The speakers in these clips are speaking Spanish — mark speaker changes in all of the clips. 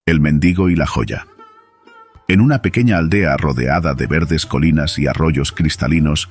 Speaker 1: El mendigo y la joya. En una pequeña aldea rodeada de verdes colinas y arroyos cristalinos,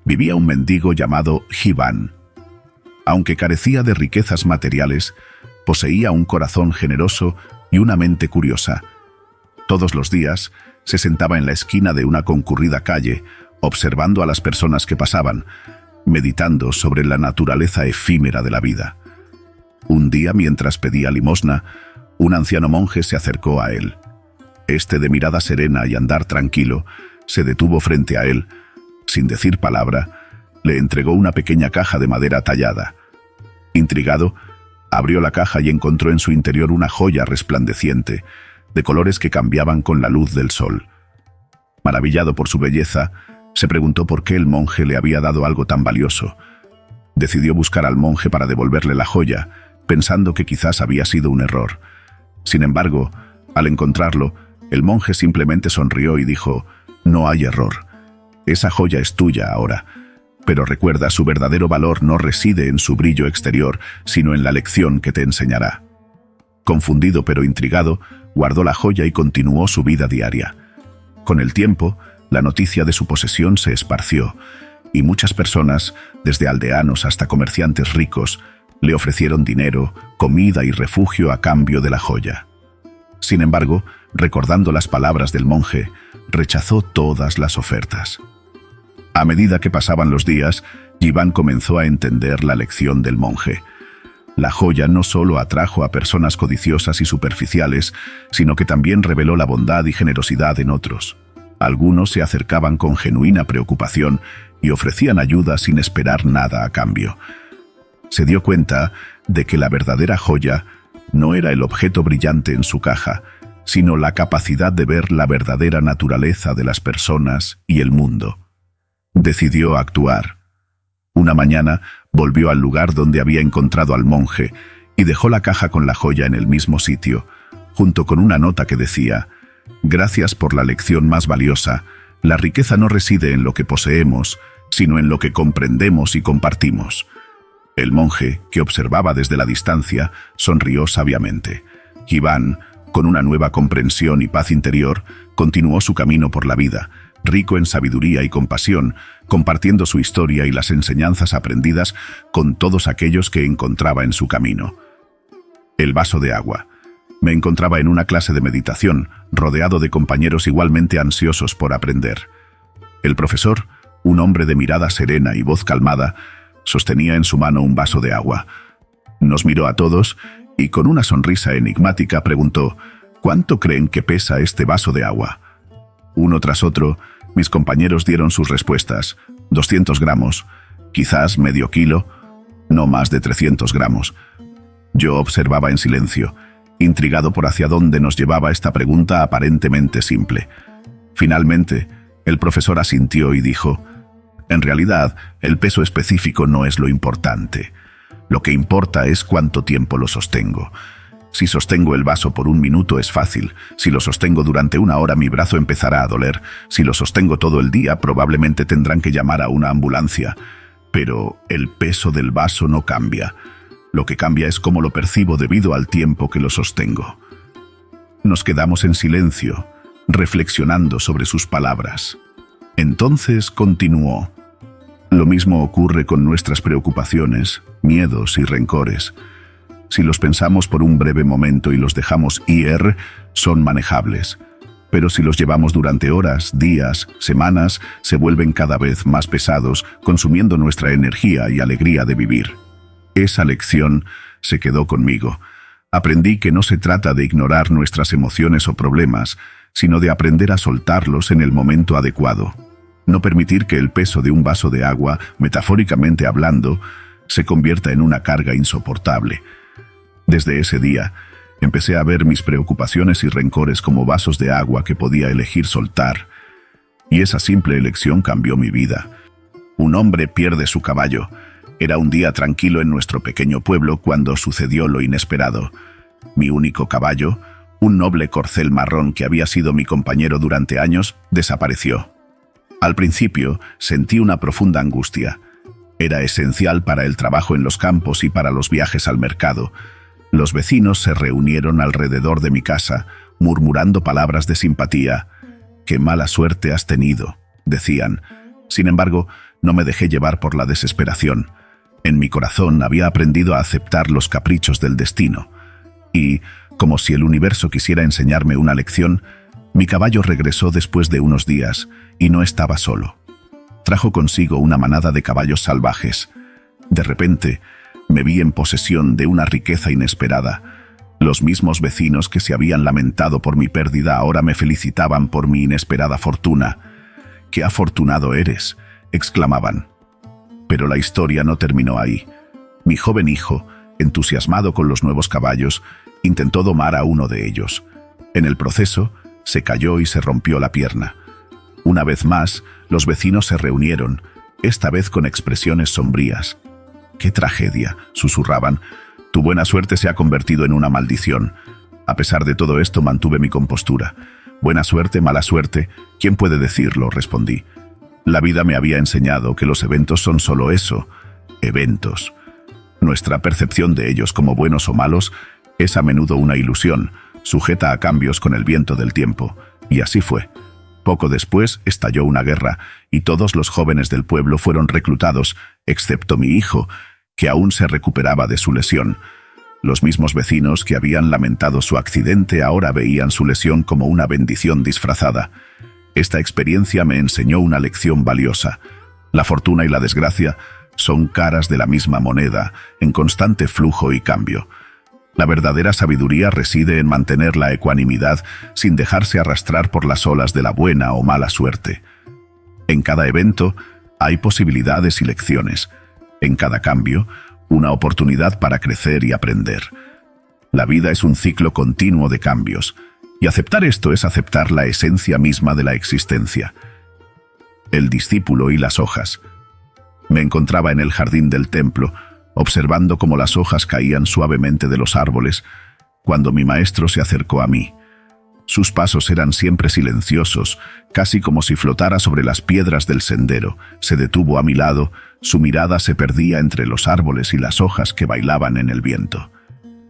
Speaker 1: vivía un mendigo llamado Gibán. Aunque carecía de riquezas materiales, poseía un corazón generoso y una mente curiosa. Todos los días se sentaba en la esquina de una concurrida calle, observando a las personas que pasaban, meditando sobre la naturaleza efímera de la vida. Un día, mientras pedía limosna, un anciano monje se acercó a él. Este, de mirada serena y andar tranquilo, se detuvo frente a él. Sin decir palabra, le entregó una pequeña caja de madera tallada. Intrigado, abrió la caja y encontró en su interior una joya resplandeciente, de colores que cambiaban con la luz del sol. Maravillado por su belleza, se preguntó por qué el monje le había dado algo tan valioso. Decidió buscar al monje para devolverle la joya, pensando que quizás había sido un error. Sin embargo, al encontrarlo, el monje simplemente sonrió y dijo: «No hay error. Esa joya es tuya ahora. Pero recuerda, su verdadero valor no reside en su brillo exterior, sino en la lección que te enseñará». Confundido pero intrigado, guardó la joya y continuó su vida diaria. Con el tiempo, la noticia de su posesión se esparció, y muchas personas, desde aldeanos hasta comerciantes ricos, le ofrecieron dinero, comida y refugio a cambio de la joya. Sin embargo, recordando las palabras del monje, rechazó todas las ofertas. A medida que pasaban los días, Gibán comenzó a entender la lección del monje. La joya no solo atrajo a personas codiciosas y superficiales, sino que también reveló la bondad y generosidad en otros. Algunos se acercaban con genuina preocupación y ofrecían ayuda sin esperar nada a cambio. Se dio cuenta de que la verdadera joya no era el objeto brillante en su caja, sino la capacidad de ver la verdadera naturaleza de las personas y el mundo. Decidió actuar. Una mañana volvió al lugar donde había encontrado al monje y dejó la caja con la joya en el mismo sitio, junto con una nota que decía: «Gracias por la lección más valiosa. La riqueza no reside en lo que poseemos, sino en lo que comprendemos y compartimos». El monje, que observaba desde la distancia, sonrió sabiamente. Gibán, con una nueva comprensión y paz interior, continuó su camino por la vida, rico en sabiduría y compasión, compartiendo su historia y las enseñanzas aprendidas con todos aquellos que encontraba en su camino. El vaso de agua. Me encontraba en una clase de meditación, rodeado de compañeros igualmente ansiosos por aprender. El profesor, un hombre de mirada serena y voz calmada, sostenía en su mano un vaso de agua. Nos miró a todos y con una sonrisa enigmática preguntó: «¿Cuánto creen que pesa este vaso de agua?». Uno tras otro, mis compañeros dieron sus respuestas: 200 gramos, quizás medio kilo, no más de 300 gramos. Yo observaba en silencio, intrigado por hacia dónde nos llevaba esta pregunta aparentemente simple. Finalmente, el profesor asintió y dijo: «En realidad, el peso específico no es lo importante. Lo que importa es cuánto tiempo lo sostengo. Si sostengo el vaso por 1 minuto es fácil. Si lo sostengo durante 1 hora mi brazo empezará a doler. Si lo sostengo todo el día probablemente tendrán que llamar a una ambulancia. Pero el peso del vaso no cambia. Lo que cambia es cómo lo percibo debido al tiempo que lo sostengo». Nos quedamos en silencio, reflexionando sobre sus palabras. Entonces continuó: «Lo mismo ocurre con nuestras preocupaciones, miedos y rencores. Si los pensamos por un breve momento y los dejamos ir, son manejables. Pero si los llevamos durante horas, días, semanas, se vuelven cada vez más pesados, consumiendo nuestra energía y alegría de vivir». Esa lección se quedó conmigo. Aprendí que no se trata de ignorar nuestras emociones o problemas, sino de aprender a soltarlos en el momento adecuado. No permitir que el peso de un vaso de agua, metafóricamente hablando, se convierta en una carga insoportable. Desde ese día, empecé a ver mis preocupaciones y rencores como vasos de agua que podía elegir soltar. Y esa simple elección cambió mi vida. Un hombre pierde su caballo. Era un día tranquilo en nuestro pequeño pueblo cuando sucedió lo inesperado. Mi único caballo, un noble corcel marrón que había sido mi compañero durante años, desapareció. Al principio sentí una profunda angustia. Era esencial para el trabajo en los campos y para los viajes al mercado. Los vecinos se reunieron alrededor de mi casa, murmurando palabras de simpatía. «Qué mala suerte has tenido», decían. Sin embargo, no me dejé llevar por la desesperación. En mi corazón había aprendido a aceptar los caprichos del destino. Y, como si el universo quisiera enseñarme una lección, mi caballo regresó después de unos días, y no estaba solo. Trajo consigo una manada de caballos salvajes. De repente, me vi en posesión de una riqueza inesperada. Los mismos vecinos que se habían lamentado por mi pérdida ahora me felicitaban por mi inesperada fortuna. «¡Qué afortunado eres!», exclamaban. Pero la historia no terminó ahí. Mi joven hijo, entusiasmado con los nuevos caballos, intentó domar a uno de ellos. En el proceso, se cayó y se rompió la pierna. Una vez más, los vecinos se reunieron, esta vez con expresiones sombrías. «¡Qué tragedia!», susurraban. «Tu buena suerte se ha convertido en una maldición». A pesar de todo esto, mantuve mi compostura. «Buena suerte, mala suerte, ¿quién puede decirlo?», respondí. La vida me había enseñado que los eventos son solo eso, eventos. Nuestra percepción de ellos como buenos o malos es a menudo una ilusión, sujeta a cambios con el viento del tiempo. Y así fue. Poco después estalló una guerra, y todos los jóvenes del pueblo fueron reclutados, excepto mi hijo, que aún se recuperaba de su lesión. Los mismos vecinos que habían lamentado su accidente ahora veían su lesión como una bendición disfrazada. Esta experiencia me enseñó una lección valiosa. La fortuna y la desgracia son caras de la misma moneda, en constante flujo y cambio. La verdadera sabiduría reside en mantener la ecuanimidad sin dejarse arrastrar por las olas de la buena o mala suerte. En cada evento hay posibilidades y lecciones. En cada cambio, una oportunidad para crecer y aprender. La vida es un ciclo continuo de cambios, y aceptar esto es aceptar la esencia misma de la existencia. El discípulo y las hojas. Me encontraba en el jardín del templo, observando cómo las hojas caían suavemente de los árboles, cuando mi maestro se acercó a mí. Sus pasos eran siempre silenciosos, casi como si flotara sobre las piedras del sendero. Se detuvo a mi lado, su mirada se perdía entre los árboles y las hojas que bailaban en el viento.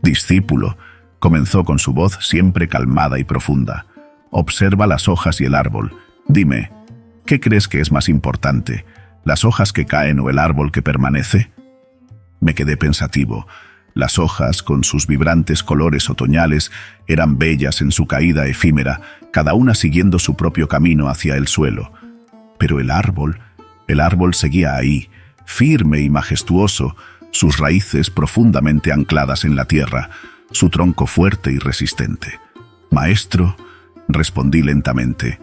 Speaker 1: «Discípulo», comenzó con su voz siempre calmada y profunda. «Observa las hojas y el árbol. Dime, ¿qué crees que es más importante, las hojas que caen o el árbol que permanece?» Me quedé pensativo. Las hojas, con sus vibrantes colores otoñales, eran bellas en su caída efímera, cada una siguiendo su propio camino hacia el suelo. Pero el árbol seguía ahí, firme y majestuoso, sus raíces profundamente ancladas en la tierra, su tronco fuerte y resistente. «Maestro», respondí lentamente,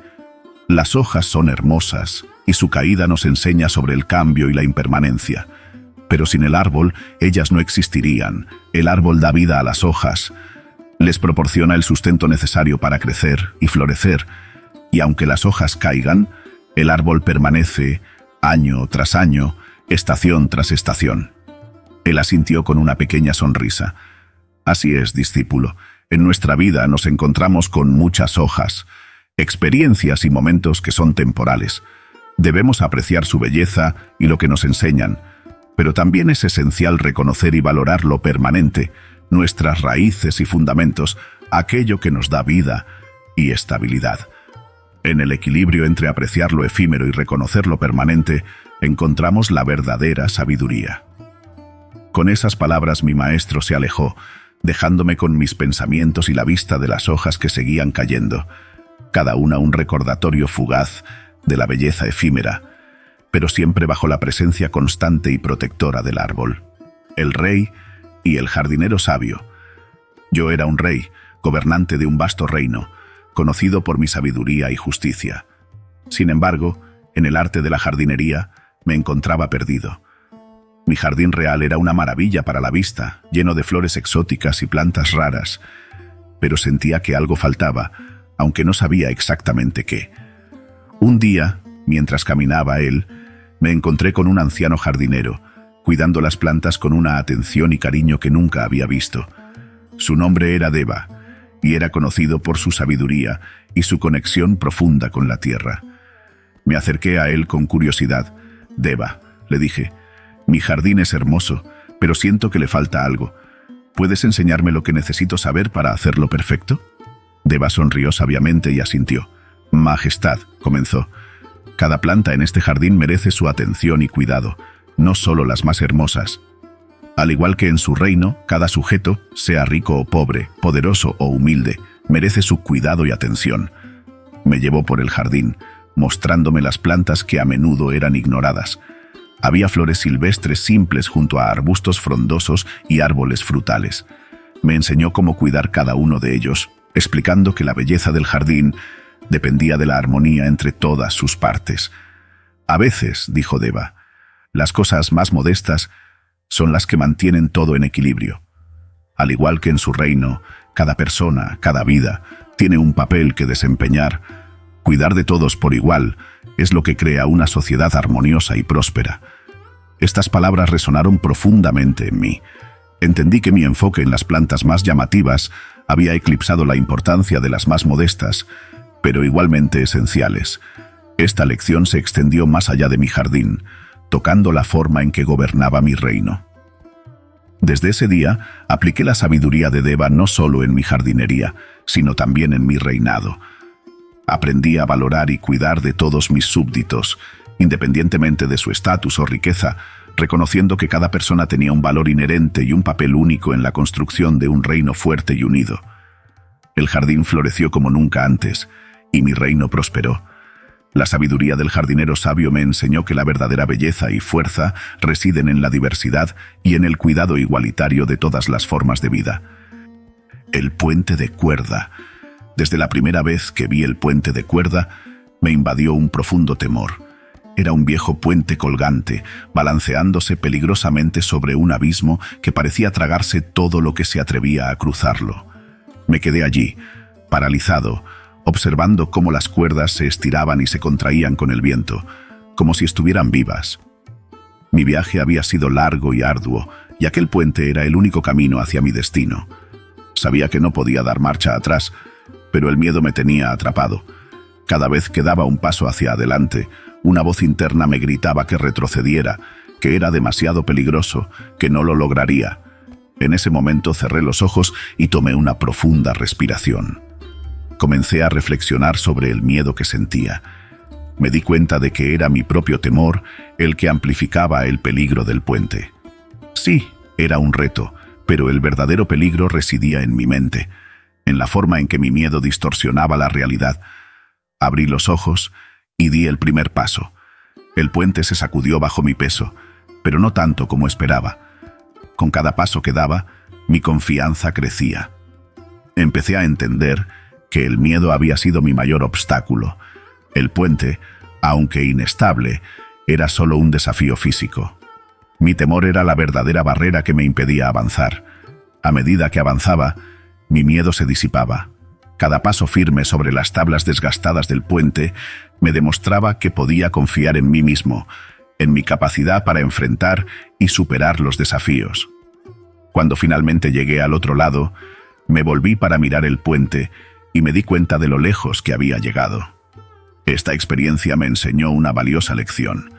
Speaker 1: «las hojas son hermosas y su caída nos enseña sobre el cambio y la impermanencia. Pero sin el árbol, ellas no existirían. El árbol da vida a las hojas, les proporciona el sustento necesario para crecer y florecer, y aunque las hojas caigan, el árbol permanece año tras año, estación tras estación». Él asintió con una pequeña sonrisa. «Así es, discípulo. En nuestra vida nos encontramos con muchas hojas, experiencias y momentos que son temporales. Debemos apreciar su belleza y lo que nos enseñan, pero también es esencial reconocer y valorar lo permanente, nuestras raíces y fundamentos, aquello que nos da vida y estabilidad. En el equilibrio entre apreciar lo efímero y reconocer lo permanente, encontramos la verdadera sabiduría». Con esas palabras mi maestro se alejó, dejándome con mis pensamientos y la vista de las hojas que seguían cayendo, cada una un recordatorio fugaz de la belleza efímera, pero siempre bajo la presencia constante y protectora del árbol, el rey y el jardinero sabio. Yo era un rey, gobernante de un vasto reino, conocido por mi sabiduría y justicia. Sin embargo, en el arte de la jardinería me encontraba perdido. Mi jardín real era una maravilla para la vista, lleno de flores exóticas y plantas raras, pero sentía que algo faltaba, aunque no sabía exactamente qué. Un día, mientras caminaba a él, me encontré con un anciano jardinero, cuidando las plantas con una atención y cariño que nunca había visto. Su nombre era Deva, y era conocido por su sabiduría y su conexión profunda con la tierra. Me acerqué a él con curiosidad. «Deva», le dije, «mi jardín es hermoso, pero siento que le falta algo. ¿Puedes enseñarme lo que necesito saber para hacerlo perfecto? Deva sonrió sabiamente y asintió. Majestad, comenzó. Cada planta en este jardín merece su atención y cuidado, no solo las más hermosas. Al igual que en su reino, cada sujeto, sea rico o pobre, poderoso o humilde, merece su cuidado y atención. Me llevó por el jardín, mostrándome las plantas que a menudo eran ignoradas. Había flores silvestres simples junto a arbustos frondosos y árboles frutales. Me enseñó cómo cuidar cada uno de ellos, explicando que la belleza del jardín dependía de la armonía entre todas sus partes. A veces, dijo Deva, las cosas más modestas son las que mantienen todo en equilibrio. Al igual que en su reino, cada persona, cada vida, tiene un papel que desempeñar. Cuidar de todos por igual es lo que crea una sociedad armoniosa y próspera. Estas palabras resonaron profundamente en mí. Entendí que mi enfoque en las plantas más llamativas había eclipsado la importancia de las más modestas, pero igualmente esenciales. Esta lección se extendió más allá de mi jardín, tocando la forma en que gobernaba mi reino. Desde ese día, apliqué la sabiduría de Deva no solo en mi jardinería, sino también en mi reinado. Aprendí a valorar y cuidar de todos mis súbditos, independientemente de su estatus o riqueza, reconociendo que cada persona tenía un valor inherente y un papel único en la construcción de un reino fuerte y unido. El jardín floreció como nunca antes, y mi reino prosperó. La sabiduría del jardinero sabio me enseñó que la verdadera belleza y fuerza residen en la diversidad y en el cuidado igualitario de todas las formas de vida. El puente de cuerda. Desde la primera vez que vi el puente de cuerda, me invadió un profundo temor. Era un viejo puente colgante, balanceándose peligrosamente sobre un abismo que parecía tragarse todo lo que se atrevía a cruzarlo. Me quedé allí, paralizado, observando cómo las cuerdas se estiraban y se contraían con el viento, como si estuvieran vivas. Mi viaje había sido largo y arduo, y aquel puente era el único camino hacia mi destino. Sabía que no podía dar marcha atrás, pero el miedo me tenía atrapado. Cada vez que daba un paso hacia adelante, una voz interna me gritaba que retrocediera, que era demasiado peligroso, que no lo lograría. En ese momento cerré los ojos y tomé una profunda respiración. Comencé a reflexionar sobre el miedo que sentía. Me di cuenta de que era mi propio temor el que amplificaba el peligro del puente. Sí, era un reto, pero el verdadero peligro residía en mi mente, en la forma en que mi miedo distorsionaba la realidad. Abrí los ojos y di el primer paso. El puente se sacudió bajo mi peso, pero no tanto como esperaba. Con cada paso que daba, mi confianza crecía. Empecé a entender que el miedo había sido mi mayor obstáculo. El puente, aunque inestable, era solo un desafío físico. Mi temor era la verdadera barrera que me impedía avanzar. A medida que avanzaba, mi miedo se disipaba. Cada paso firme sobre las tablas desgastadas del puente me demostraba que podía confiar en mí mismo, en mi capacidad para enfrentar y superar los desafíos. Cuando finalmente llegué al otro lado, me volví para mirar el puente y me di cuenta de lo lejos que había llegado. Esta experiencia me enseñó una valiosa lección.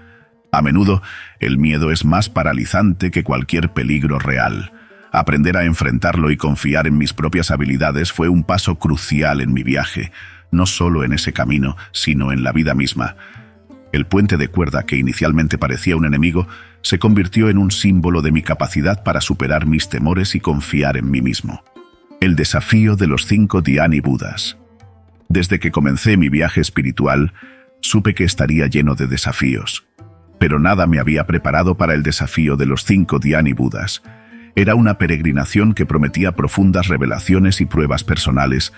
Speaker 1: A menudo, el miedo es más paralizante que cualquier peligro real. Aprender a enfrentarlo y confiar en mis propias habilidades fue un paso crucial en mi viaje, no solo en ese camino, sino en la vida misma. El puente de cuerda, que inicialmente parecía un enemigo, se convirtió en un símbolo de mi capacidad para superar mis temores y confiar en mí mismo. El desafío de los 5 Dhyani Budas. Desde que comencé mi viaje espiritual, supe que estaría lleno de desafíos. Pero nada me había preparado para el desafío de los 5 Dhyani Budas. Era una peregrinación que prometía profundas revelaciones y pruebas personales,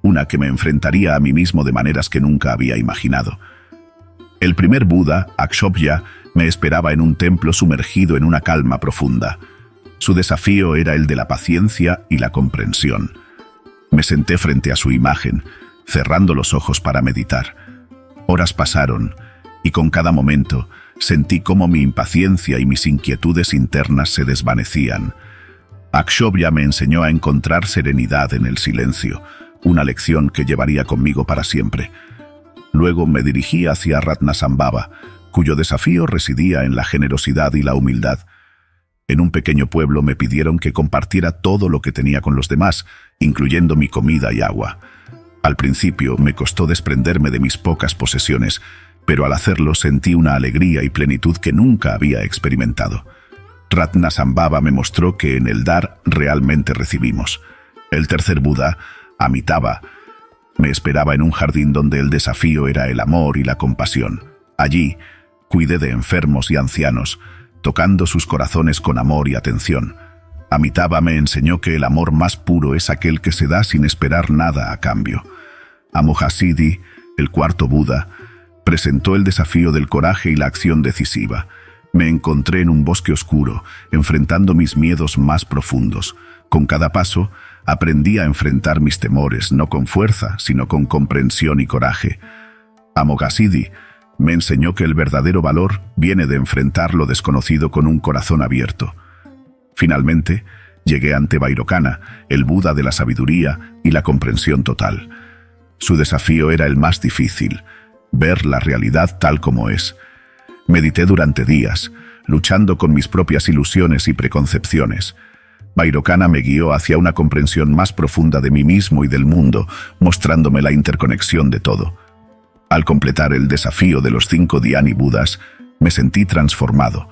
Speaker 1: una que me enfrentaría a mí mismo de maneras que nunca había imaginado. El primer Buda, Akshobhya, me esperaba en un templo sumergido en una calma profunda. Su desafío era el de la paciencia y la comprensión. Me senté frente a su imagen, cerrando los ojos para meditar. Horas pasaron, y con cada momento sentí cómo mi impaciencia y mis inquietudes internas se desvanecían. Akshobhya me enseñó a encontrar serenidad en el silencio, una lección que llevaría conmigo para siempre. Luego me dirigí hacia Ratnasambhava, cuyo desafío residía en la generosidad y la humildad. En un pequeño pueblo me pidieron que compartiera todo lo que tenía con los demás, incluyendo mi comida y agua. Al principio me costó desprenderme de mis pocas posesiones, pero al hacerlo sentí una alegría y plenitud que nunca había experimentado. Ratnasambhava me mostró que en el dar realmente recibimos. El tercer Buda, Amitabha, me esperaba en un jardín donde el desafío era el amor y la compasión. Allí, cuidé de enfermos y ancianos, tocando sus corazones con amor y atención. Amitabha me enseñó que el amor más puro es aquel que se da sin esperar nada a cambio. Amoghasiddhi, el cuarto Buda, presentó el desafío del coraje y la acción decisiva. Me encontré en un bosque oscuro, enfrentando mis miedos más profundos. Con cada paso, aprendí a enfrentar mis temores, no con fuerza, sino con comprensión y coraje. Amoghasiddhi me enseñó que el verdadero valor viene de enfrentar lo desconocido con un corazón abierto. Finalmente, llegué ante Vairocana, el Buda de la sabiduría y la comprensión total. Su desafío era el más difícil, ver la realidad tal como es. Medité durante días, luchando con mis propias ilusiones y preconcepciones. Vairocana me guió hacia una comprensión más profunda de mí mismo y del mundo, mostrándome la interconexión de todo. Al completar el desafío de los 5 Dhyani Budas, me sentí transformado.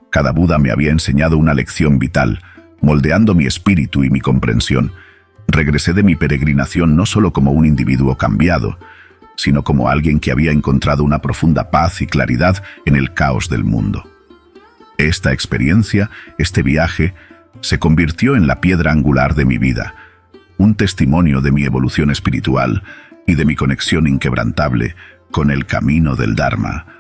Speaker 1: Cada Buda me había enseñado una lección vital, moldeando mi espíritu y mi comprensión. Regresé de mi peregrinación no solo como un individuo cambiado, sino como alguien que había encontrado una profunda paz y claridad en el caos del mundo. Esta experiencia, este viaje, se convirtió en la piedra angular de mi vida, un testimonio de mi evolución espiritual y de mi conexión inquebrantable con el camino del Dharma.